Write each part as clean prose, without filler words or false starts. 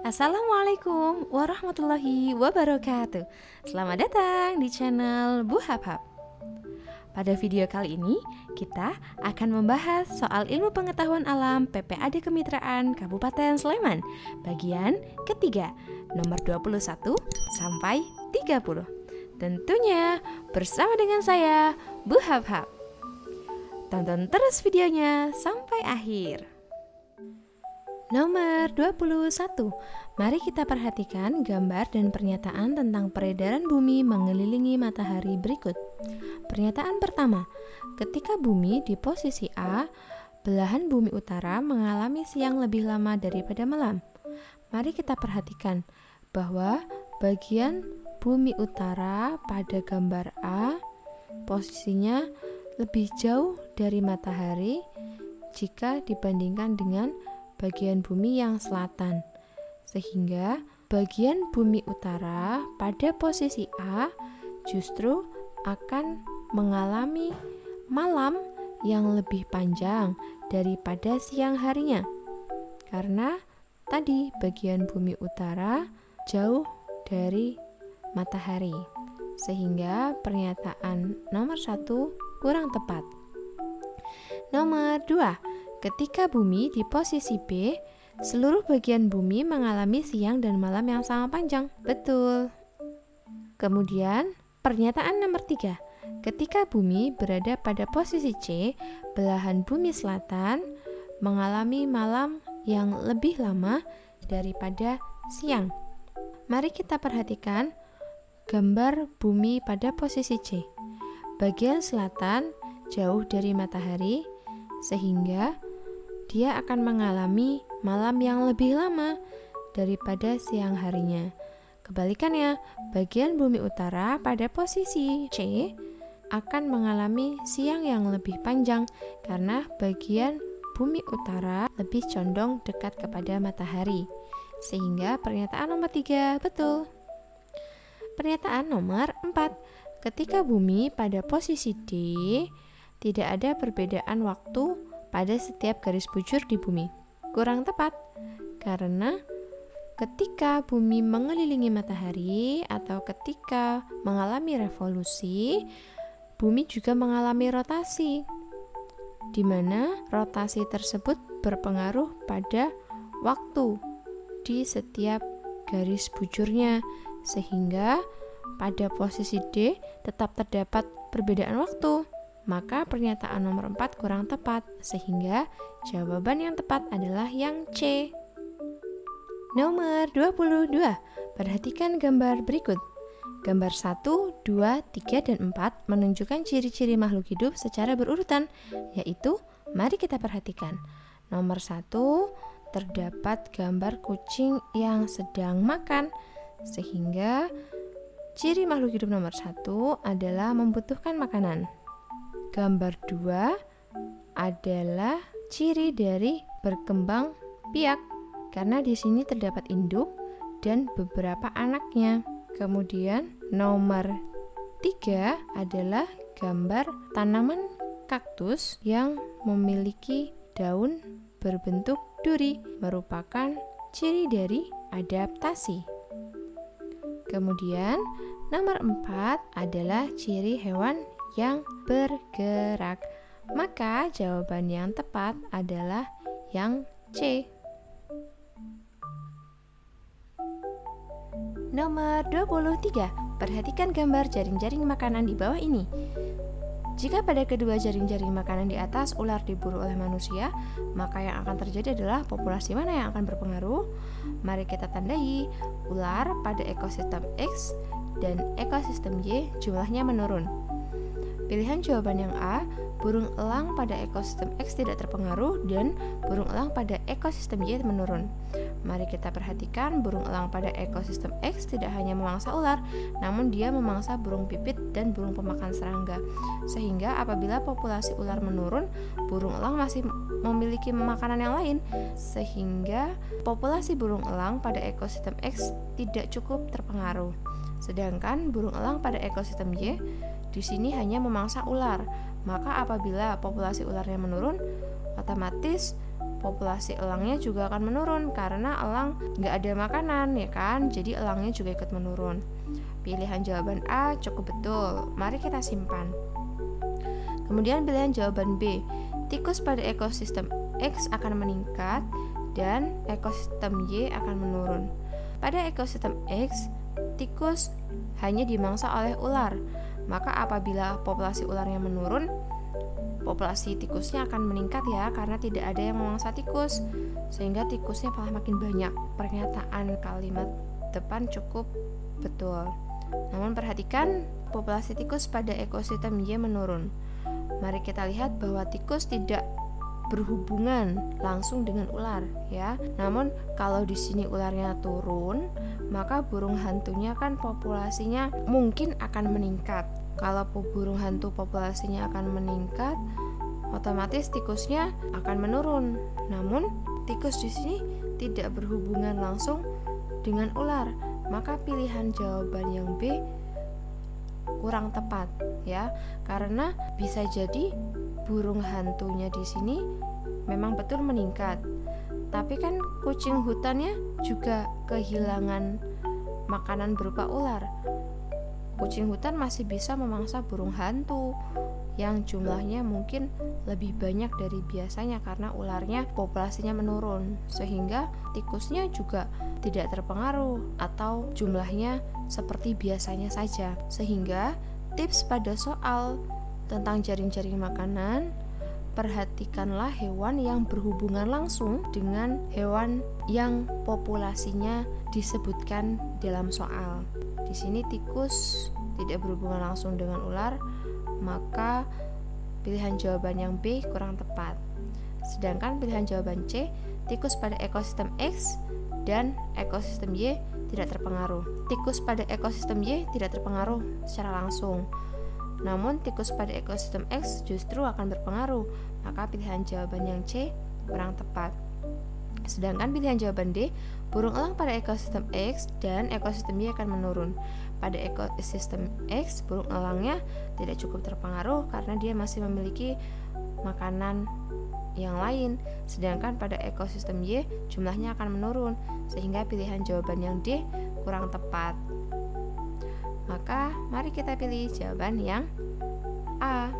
Assalamualaikum warahmatullahi wabarakatuh. Selamat datang di channel Bu Hab-Hab. Pada video kali ini kita akan membahas soal ilmu pengetahuan alam PPAD Kemitraan Kabupaten Sleman bagian ketiga nomor 21 sampai 30. Tentunya bersama dengan saya Bu Hab-Hab. Tonton terus videonya sampai akhir. Nomor 21. Mari kita perhatikan gambar dan pernyataan tentang peredaran bumi mengelilingi matahari berikut. Pernyataan pertama, ketika bumi di posisi A, belahan bumi utara mengalami siang lebih lama daripada malam. Mari kita perhatikan bahwa bagian bumi utara pada gambar A posisinya lebih jauh dari matahari jika dibandingkan dengan bagian bumi yang selatan, sehingga bagian bumi utara pada posisi A justru akan mengalami malam yang lebih panjang daripada siang harinya, karena tadi bagian bumi utara jauh dari matahari, sehingga pernyataan nomor 1 kurang tepat. Nomor 2. Ketika bumi di posisi B, seluruh bagian bumi mengalami siang dan malam yang sama panjang. Betul. Kemudian, pernyataan nomor 3. Ketika bumi berada pada posisi C, belahan bumi selatan mengalami malam yang lebih lama daripada siang. Mari kita perhatikan gambar bumi pada posisi C. Bagian selatan jauh dari matahari, sehingga dia akan mengalami malam yang lebih lama daripada siang harinya. Kebalikannya, bagian bumi utara pada posisi C akan mengalami siang yang lebih panjang karena bagian bumi utara lebih condong dekat kepada matahari. Sehingga pernyataan nomor 3 betul. Pernyataan nomor 4. Ketika bumi pada posisi D, tidak ada perbedaan waktu pada setiap garis bujur di bumi. Kurang tepat, karena ketika bumi mengelilingi matahari atau ketika mengalami revolusi, bumi juga mengalami rotasi, di mana rotasi tersebut berpengaruh pada waktu di setiap garis bujurnya, sehingga pada posisi D tetap terdapat perbedaan waktu. Maka pernyataan nomor 4 kurang tepat, sehingga jawaban yang tepat adalah yang C. Nomor 22. Perhatikan gambar berikut. Gambar 1, 2, 3, dan 4 menunjukkan ciri-ciri makhluk hidup secara berurutan, yaitu mari kita perhatikan. Nomor 1, terdapat gambar kucing yang sedang makan, sehingga ciri makhluk hidup nomor 1 adalah membutuhkan makanan. Gambar 2 adalah ciri dari berkembang biak, karena di sini terdapat induk dan beberapa anaknya. Kemudian nomor 3 adalah gambar tanaman kaktus yang memiliki daun berbentuk duri, merupakan ciri dari adaptasi. Kemudian nomor 4 adalah ciri hewan yang bergerak. Maka jawaban yang tepat adalah yang C. Nomor 23. Perhatikan gambar jaring-jaring makanan di bawah ini. Jika pada kedua jaring-jaring makanan di atas ular diburu oleh manusia, maka yang akan terjadi adalah populasi mana yang akan berpengaruh? Mari kita tandai ular pada ekosistem X dan ekosistem Y jumlahnya menurun. Pilihan jawaban yang A, burung elang pada ekosistem X tidak terpengaruh dan burung elang pada ekosistem Y menurun. Mari kita perhatikan, burung elang pada ekosistem X tidak hanya memangsa ular, namun dia memangsa burung pipit dan burung pemakan serangga. Sehingga apabila populasi ular menurun, burung elang masih memiliki makanan yang lain, sehingga populasi burung elang pada ekosistem X tidak cukup terpengaruh. Sedangkan burung elang pada ekosistem Y di sini hanya memangsa ular. Maka apabila populasi ularnya menurun, otomatis populasi elangnya juga akan menurun karena elang nggak ada makanan, ya kan? Jadi elangnya juga ikut menurun. Pilihan jawaban A cukup betul. Mari kita simpan. Kemudian pilihan jawaban B, tikus pada ekosistem X akan meningkat dan ekosistem Y akan menurun. Pada ekosistem X, tikus hanya dimangsa oleh ular. Maka apabila populasi ularnya menurun, populasi tikusnya akan meningkat ya, karena tidak ada yang memangsa tikus, sehingga tikusnya malah makin banyak. Pernyataan kalimat depan cukup betul. Namun perhatikan, populasi tikus pada ekosistem Y menurun. Mari kita lihat bahwa tikus tidak berhubungan langsung dengan ular ya. Namun kalau di sini ularnya turun, maka burung hantunya kan populasinya mungkin akan meningkat. Kalau burung hantu populasinya akan meningkat, otomatis tikusnya akan menurun. Namun tikus di sini tidak berhubungan langsung dengan ular, maka pilihan jawaban yang B kurang tepat ya, karena bisa jadi burung hantunya di sini memang betul meningkat, tapi kan kucing hutannya juga kehilangan makanan berupa ular. Kucing hutan masih bisa memangsa burung hantu yang jumlahnya mungkin lebih banyak dari biasanya karena ularnya populasinya menurun, sehingga tikusnya juga tidak terpengaruh atau jumlahnya seperti biasanya saja. Sehingga tips pada soal tentang jaring-jaring makanan, perhatikanlah hewan yang berhubungan langsung dengan hewan yang populasinya disebutkan dalam soal. Di sini tikus tidak berhubungan langsung dengan ular, maka pilihan jawaban yang B kurang tepat. Sedangkan pilihan jawaban C, tikus pada ekosistem X dan ekosistem Y tidak terpengaruh. Tikus pada ekosistem Y tidak terpengaruh secara langsung, namun tikus pada ekosistem X justru akan berpengaruh, maka pilihan jawaban yang C kurang tepat. Sedangkan pilihan jawaban D, burung elang pada ekosistem X dan ekosistem Y akan menurun. Pada ekosistem X, burung elangnya tidak cukup terpengaruh karena dia masih memiliki makanan yang lain. Sedangkan pada ekosistem Y, jumlahnya akan menurun, sehingga pilihan jawaban yang D kurang tepat. Maka mari kita pilih jawaban yang A.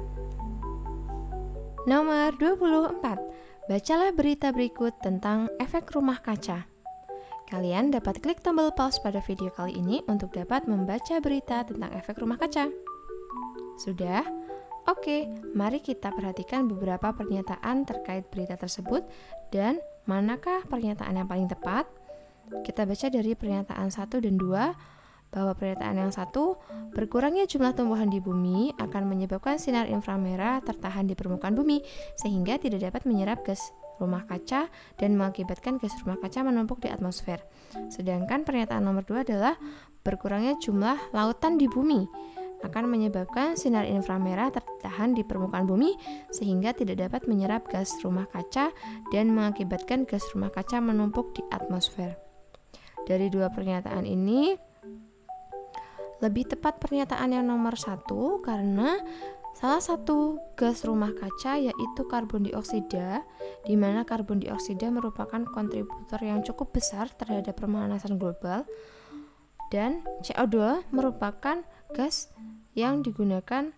Nomor 24. Bacalah berita berikut tentang efek rumah kaca. Kalian dapat klik tombol pause pada video kali ini untuk dapat membaca berita tentang efek rumah kaca. Sudah? Oke, mari kita perhatikan beberapa pernyataan terkait berita tersebut dan manakah pernyataan yang paling tepat. Kita baca dari pernyataan 1 dan 2. Bahwa pernyataan yang 1, berkurangnya jumlah tumbuhan di bumi akan menyebabkan sinar inframerah tertahan di permukaan bumi sehingga tidak dapat menyerap gas rumah kaca dan mengakibatkan gas rumah kaca menumpuk di atmosfer. Sedangkan pernyataan nomor 2 adalah berkurangnya jumlah lautan di bumi akan menyebabkan sinar inframerah tertahan di permukaan bumi sehingga tidak dapat menyerap gas rumah kaca dan mengakibatkan gas rumah kaca menumpuk di atmosfer. Dari dua pernyataan ini, lebih tepat pernyataan yang nomor 1 karena salah satu gas rumah kaca yaitu karbon dioksida, di mana karbon dioksida merupakan kontributor yang cukup besar terhadap pemanasan global, dan CO2 merupakan gas yang digunakan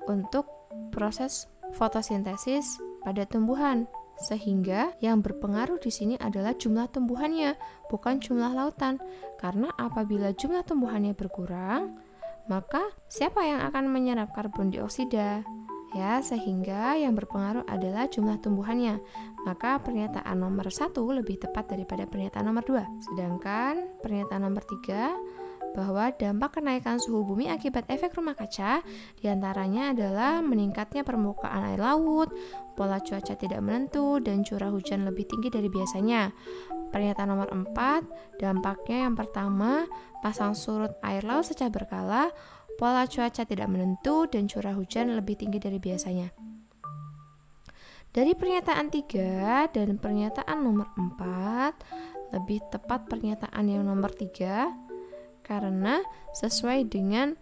untuk proses fotosintesis pada tumbuhan. Sehingga yang berpengaruh di sini adalah jumlah tumbuhannya, bukan jumlah lautan. Karena apabila jumlah tumbuhannya berkurang, maka siapa yang akan menyerap karbon dioksida? Ya, sehingga yang berpengaruh adalah jumlah tumbuhannya. Maka pernyataan nomor 1 lebih tepat daripada pernyataan nomor 2. Sedangkan pernyataan nomor 3, bahwa dampak kenaikan suhu bumi akibat efek rumah kaca diantaranya adalah meningkatnya permukaan air laut, pola cuaca tidak menentu, dan curah hujan lebih tinggi dari biasanya. Pernyataan nomor 4, dampaknya yang pertama, pasang surut air laut secara berkala, pola cuaca tidak menentu, dan curah hujan lebih tinggi dari biasanya. Dari pernyataan 3 dan pernyataan nomor 4, lebih tepat pernyataan yang nomor 3 karena sesuai dengan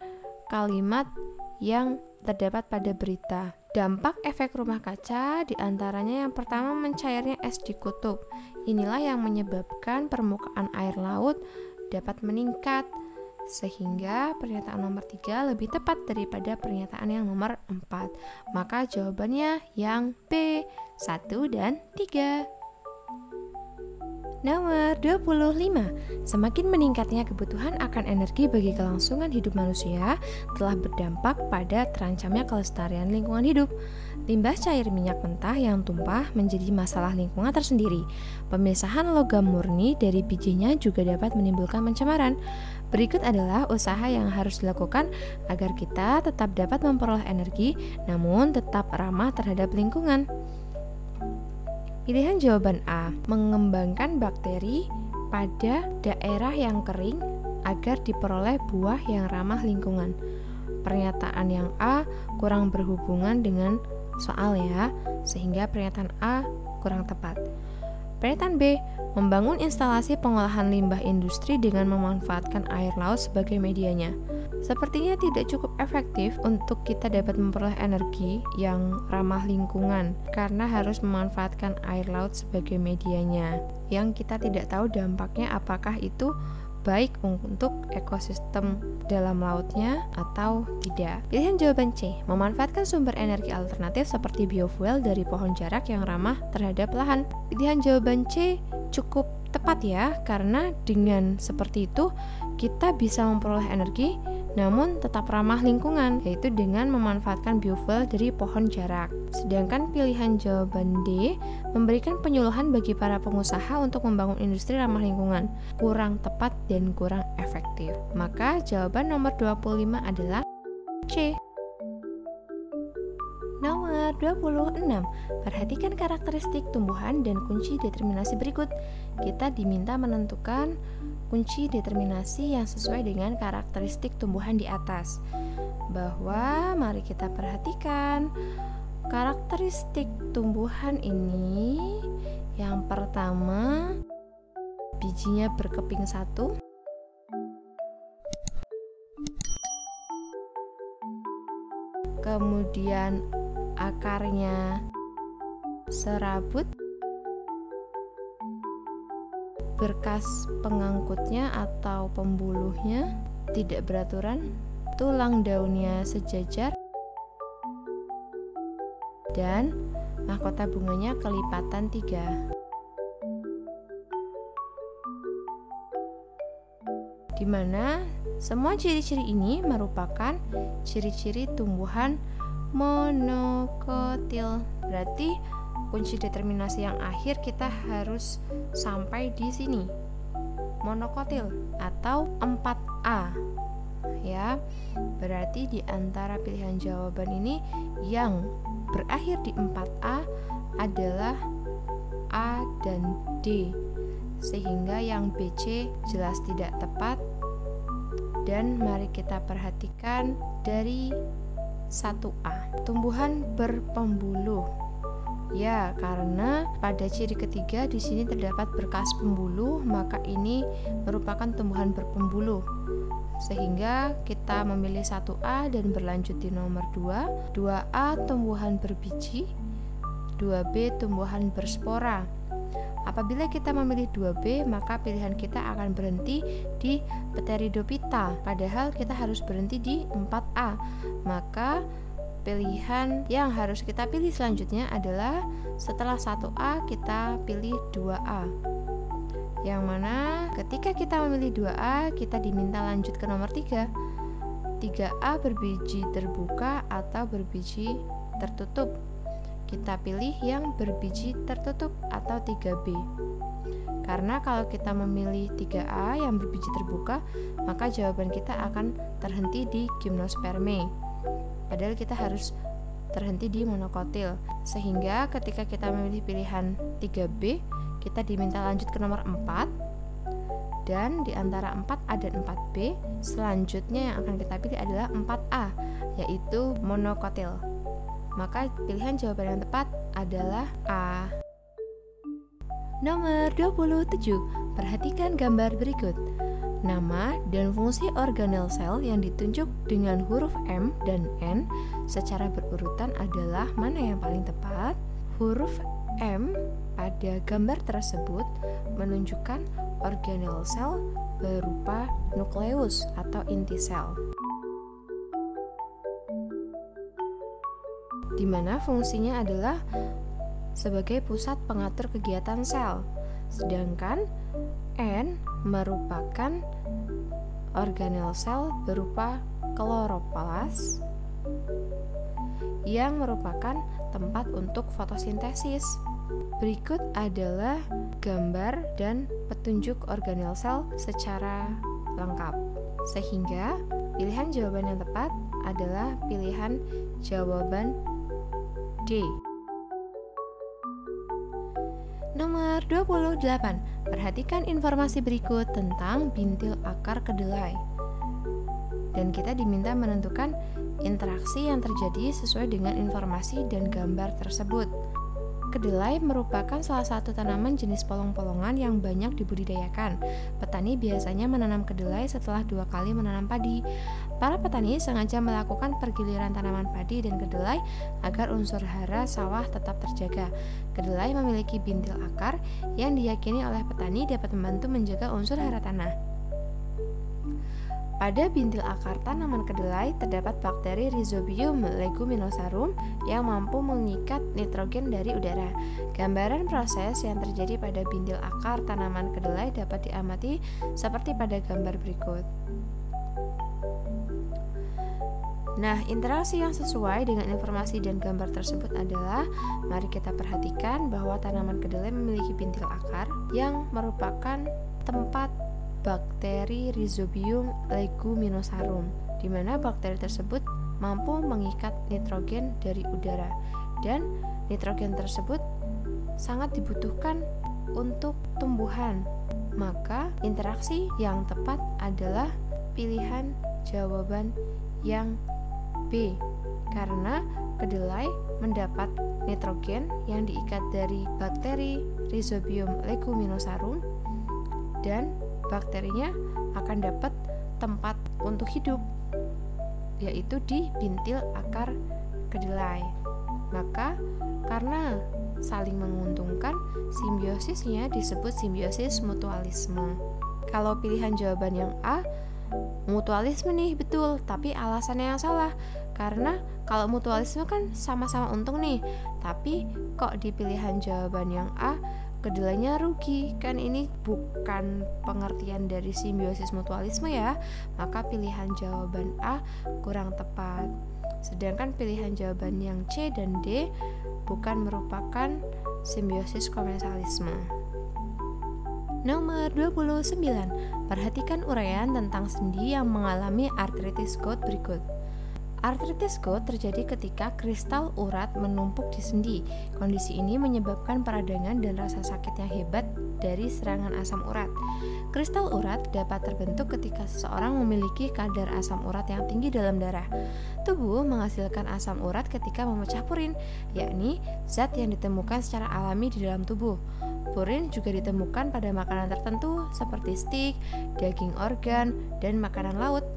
kalimat yang terdapat pada berita. Dampak efek rumah kaca diantaranya yang pertama mencairnya es di kutub. Inilah yang menyebabkan permukaan air laut dapat meningkat, sehingga pernyataan nomor 3 lebih tepat daripada pernyataan yang nomor 4. Maka jawabannya yang B, 1 dan 3. Nomor 25. Semakin meningkatnya kebutuhan akan energi bagi kelangsungan hidup manusia telah berdampak pada terancamnya kelestarian lingkungan hidup. Limbah cair minyak mentah yang tumpah menjadi masalah lingkungan tersendiri. Pemisahan logam murni dari bijinya juga dapat menimbulkan pencemaran. Berikut adalah usaha yang harus dilakukan agar kita tetap dapat memperoleh energi namun tetap ramah terhadap lingkungan. Pilihan jawaban A, mengembangkan bakteri pada daerah yang kering agar diperoleh buah yang ramah lingkungan. Pernyataan yang A kurang berhubungan dengan soal ya, sehingga pernyataan A kurang tepat. Pernyataan B, membangun instalasi pengolahan limbah industri dengan memanfaatkan air laut sebagai medianya. Sepertinya tidak cukup efektif untuk kita dapat memperoleh energi yang ramah lingkungan karena harus memanfaatkan air laut sebagai medianya yang kita tidak tahu dampaknya apakah itu baik untuk ekosistem dalam lautnya atau tidak. Pilihan jawaban C, memanfaatkan sumber energi alternatif seperti biofuel dari pohon jarak yang ramah terhadap lahan. Pilihan jawaban C cukup tepat ya, karena dengan seperti itu kita bisa memperoleh energi namun tetap ramah lingkungan, yaitu dengan memanfaatkan biofuel dari pohon jarak. Sedangkan pilihan jawaban D memberikan penyuluhan bagi para pengusaha untuk membangun industri ramah lingkungan, kurang tepat dan kurang efektif. Maka jawaban nomor 25 adalah C. Nomor 26. Perhatikan karakteristik tumbuhan dan kunci determinasi berikut. Kita diminta menentukan kunci determinasi yang sesuai dengan karakteristik tumbuhan di atas. Bahwa mari kita perhatikan karakteristik tumbuhan ini. Yang pertama, bijinya berkeping satu. Kemudian akarnya serabut, berkas pengangkutnya atau pembuluhnya tidak beraturan, tulang daunnya sejajar, dan mahkota bunganya kelipatan 3. Di mana semua ciri-ciri ini merupakan ciri-ciri tumbuhan monokotil. Berarti kunci determinasi yang akhir kita harus sampai di sini. Monokotil atau 4A. Ya. Berarti di antara pilihan jawaban ini yang berakhir di 4A adalah A dan D. Sehingga yang BC jelas tidak tepat. Dan mari kita perhatikan dari 1A, tumbuhan berpembuluh. Ya, karena pada ciri ketiga di sini terdapat berkas pembuluh, maka ini merupakan tumbuhan berpembuluh. Sehingga kita memilih 1A dan berlanjut di nomor 2. 2A tumbuhan berbiji, 2B tumbuhan berspora. Apabila kita memilih 2B, maka pilihan kita akan berhenti di Pteridophyta, padahal kita harus berhenti di 4A. Maka pilihan yang harus kita pilih selanjutnya adalah setelah 1A kita pilih 2A. Yang mana ketika kita memilih 2A, kita diminta lanjut ke nomor 3. 3A berbiji terbuka atau berbiji tertutup. Kita pilih yang berbiji tertutup atau 3B. Karena kalau kita memilih 3A yang berbiji terbuka, maka jawaban kita akan terhenti di gimnosperme. Padahal kita harus terhenti di monokotil. Sehingga ketika kita memilih pilihan 3B, kita diminta lanjut ke nomor 4. Dan di antara 4A dan 4B, selanjutnya yang akan kita pilih adalah 4A, yaitu monokotil. Maka pilihan jawaban yang tepat adalah A. Nomor 27. Perhatikan gambar berikut. Nama dan fungsi organel sel yang ditunjuk dengan huruf M dan N secara berurutan adalah mana yang paling tepat? Huruf M pada gambar tersebut menunjukkan organel sel berupa nukleus atau inti sel, di mana fungsinya adalah sebagai pusat pengatur kegiatan sel. Sedangkan N merupakan organel sel berupa kloroplas yang merupakan tempat untuk fotosintesis. Berikut adalah gambar dan petunjuk organel sel secara lengkap. Sehingga pilihan jawaban yang tepat adalah pilihan jawaban D. Nomor 28. Perhatikan informasi berikut tentang bintil akar kedelai. Dan kita diminta menentukan interaksi yang terjadi sesuai dengan informasi dan gambar tersebut. Kedelai merupakan salah satu tanaman jenis polong-polongan yang banyak dibudidayakan. Petani biasanya menanam kedelai setelah 2 kali menanam padi. Para petani sengaja melakukan pergiliran tanaman padi dan kedelai agar unsur hara sawah tetap terjaga. Kedelai memiliki bintil akar yang diyakini oleh petani dapat membantu menjaga unsur hara tanah. Pada bintil akar tanaman kedelai terdapat bakteri Rhizobium leguminosarum yang mampu mengikat nitrogen dari udara. Gambaran proses yang terjadi pada bintil akar tanaman kedelai dapat diamati seperti pada gambar berikut. Nah, interaksi yang sesuai dengan informasi dan gambar tersebut adalah, mari kita perhatikan bahwa tanaman kedelai memiliki bintil akar yang merupakan tempat bakteri Rhizobium leguminosarum, di mana bakteri tersebut mampu mengikat nitrogen dari udara, dan nitrogen tersebut sangat dibutuhkan untuk tumbuhan. Maka interaksi yang tepat adalah pilihan jawaban yang B, karena kedelai mendapat nitrogen yang diikat dari bakteri Rhizobium leguminosarum, dan bakterinya akan dapat tempat untuk hidup, yaitu di bintil akar kedelai. Maka karena saling menguntungkan, simbiosisnya disebut simbiosis mutualisme. Kalau pilihan jawaban yang A, mutualisme nih, betul, tapi alasannya yang salah. Karena kalau mutualisme kan sama-sama untung nih, tapi kok di pilihan jawaban yang A kedelainya rugi, kan ini bukan pengertian dari simbiosis mutualisme ya, maka pilihan jawaban A kurang tepat. Sedangkan pilihan jawaban yang C dan D bukan merupakan simbiosis komensalisme. Nomor 29. Perhatikan uraian tentang sendi yang mengalami artritis gout berikut. Artritis gout terjadi ketika kristal urat menumpuk di sendi. Kondisi ini menyebabkan peradangan dan rasa sakit yang hebat dari serangan asam urat. Kristal urat dapat terbentuk ketika seseorang memiliki kadar asam urat yang tinggi dalam darah. Tubuh menghasilkan asam urat ketika memecah purin, yakni zat yang ditemukan secara alami di dalam tubuh. Purin juga ditemukan pada makanan tertentu seperti steak, daging organ, dan makanan laut.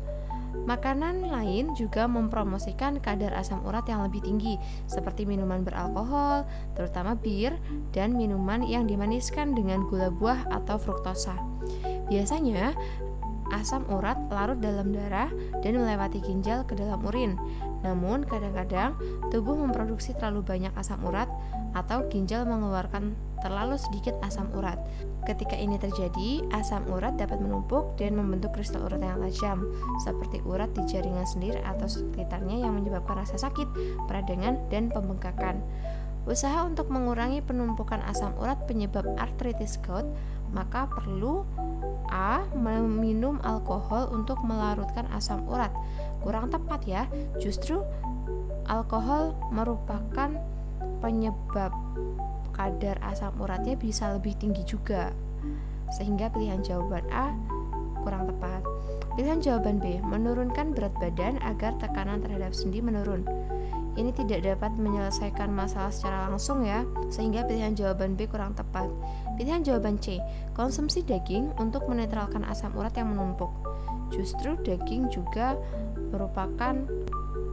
Makanan lain juga mempromosikan kadar asam urat yang lebih tinggi, seperti minuman beralkohol, terutama bir, dan minuman yang dimaniskan dengan gula buah atau fruktosa. Biasanya, asam urat larut dalam darah dan melewati ginjal ke dalam urin. Namun, kadang-kadang tubuh memproduksi terlalu banyak asam urat atau ginjal mengeluarkan terlalu sedikit asam urat. Ketika ini terjadi, asam urat dapat menumpuk dan membentuk kristal urat yang tajam, seperti urat di jaringan sendir atau sekitarnya yang menyebabkan rasa sakit, peradangan, dan pembengkakan. Usaha untuk mengurangi penumpukan asam urat penyebab artritis gout, maka perlu A. Meminum alkohol untuk melarutkan asam urat. Kurang tepat ya, justru alkohol merupakan penyebab kadar asam uratnya bisa lebih tinggi juga, sehingga pilihan jawaban A kurang tepat. Pilihan jawaban B, menurunkan berat badan agar tekanan terhadap sendi menurun. ini tidak dapat menyelesaikan masalah secara langsung ya, sehingga pilihan jawaban B kurang tepat. Pilihan jawaban C, konsumsi daging untuk menetralkan asam urat yang menumpuk. Justru daging juga merupakan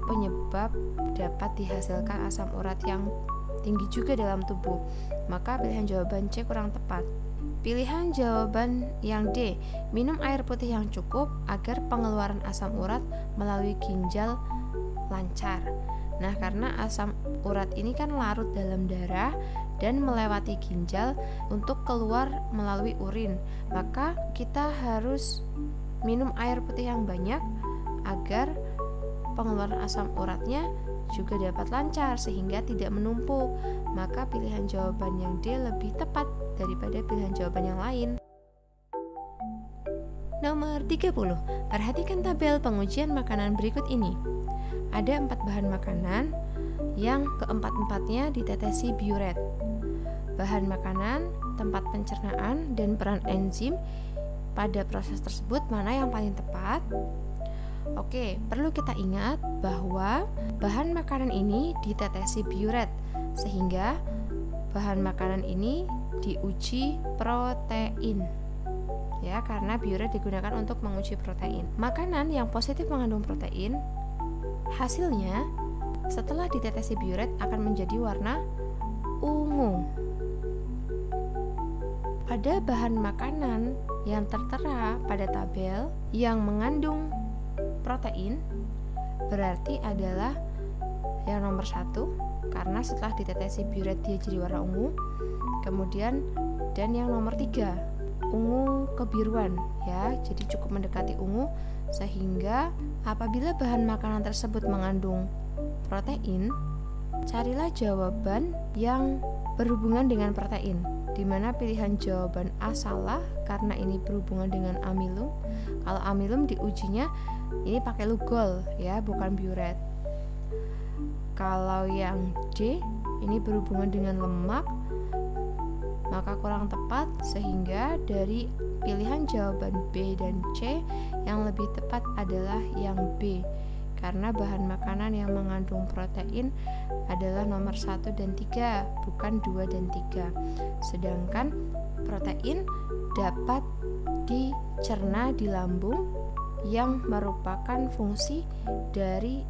penyebab dapat dihasilkan asam urat yang tinggi juga dalam tubuh. Maka pilihan jawaban C kurang tepat. Pilihan jawaban yang D, minum air putih yang cukup agar pengeluaran asam urat melalui ginjal lancar. Nah, karena asam urat ini kan larut dalam darah dan melewati ginjal untuk keluar melalui urin, maka kita harus minum air putih yang banyak agar pengeluaran asam uratnya juga dapat lancar sehingga tidak menumpuk. Maka pilihan jawaban yang D lebih tepat daripada pilihan jawaban yang lain. Nomor 30. Perhatikan tabel pengujian makanan berikut ini. Ada 4 bahan makanan yang keempat-empatnya ditetesi biuret. Bahan makanan, tempat pencernaan, dan peran enzim pada proses tersebut mana yang paling tepat? Oke, perlu kita ingat bahwa bahan makanan ini ditetesi biuret, sehingga bahan makanan ini diuji protein. Ya, karena biuret digunakan untuk menguji protein. Makanan yang positif mengandung protein, hasilnya setelah ditetesi biuret akan menjadi warna ungu. Pada bahan makanan yang tertera pada tabel yang mengandung protein, berarti adalah yang nomor 1, karena setelah ditetesi biuret dia jadi warna ungu. Kemudian dan yang nomor 3, ungu kebiruan ya, jadi cukup mendekati ungu, sehingga apabila bahan makanan tersebut mengandung protein, carilah jawaban yang berhubungan dengan protein, di mana pilihan jawaban A salah karena ini berhubungan dengan amilum. Kalau amilum diujinya ini pakai lugol ya, bukan biuret. Kalau yang D ini berhubungan dengan lemak, maka kurang tepat, sehingga dari pilihan jawaban B dan C yang lebih tepat adalah yang B, karena bahan makanan yang mengandung protein adalah nomor 1 dan 3, bukan 2 dan 3. Sedangkan protein dapat dicerna di lambung yang merupakan fungsi dari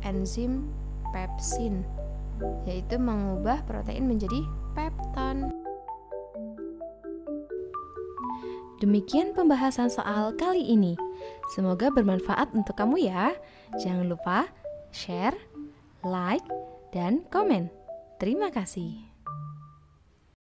enzim pepsin, yaitu mengubah protein menjadi pepton. Demikian pembahasan soal kali ini. Semoga bermanfaat untuk kamu ya. Jangan lupa share, like, dan komen. Terima kasih.